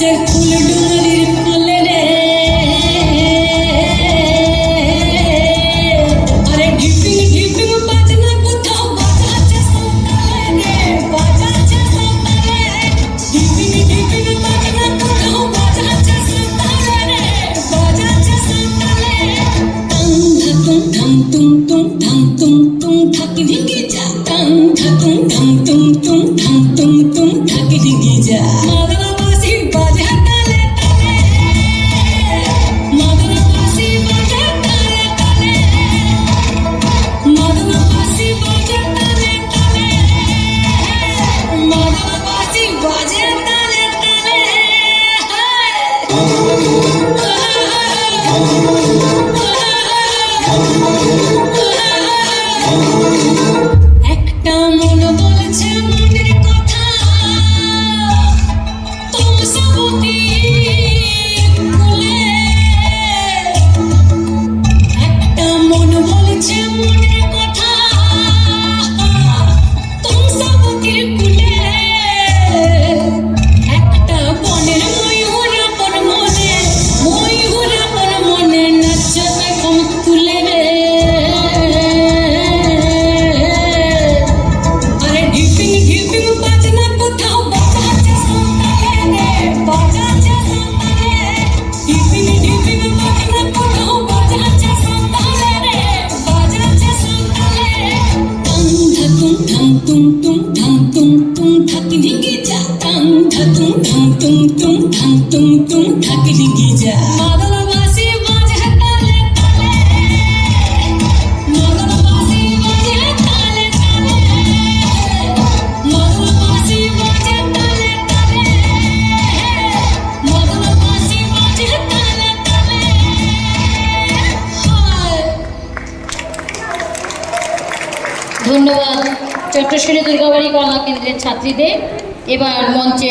গাছের ফুল ডুঙরির কোলে রে আরে ঢিপিং ঢিপিং বাজনা কোথাও বাজাচ্ছে সন্তানে রে বাজাচ্ছে সন্তানে ঢিপিং ঢিপিং বাজনা কোথাও বাজাচ্ছে সন্তানে রে বাজাচ্ছে সন্তানে টাং ধাতুং ধাং তুং তুং ঠাকি ঢিঙ্গি যা টাং ধাতুং ধাং তুং ঠাং তুং ঠাকি ঢিঙ্গি যা একটা মন বলছে মনের কথা তুমসাবতী কোলে একটা মন বলছে মনের কথা তুমসাবতীর কোলে একটা বনের ময়ূর আপন মনে নাচবে কম তুলে রে ঠাকি ঢিঙ্গি যা টাং ধাতুং ধাং তুং ঠাকি ঢিঙ্গি যা মাদল বাসি বাজে তালে তালে মাদল বাসি বাজে তালে তালে মাদল বাসি বাজে তালে তালে মাদল বাসি বাজে তালে তালে ধন্যবাদ চট্টশ্বরী দুর্গাবাড়ি কলা কেন্দ্রের ছাত্রীদের। এবার মঞ্চে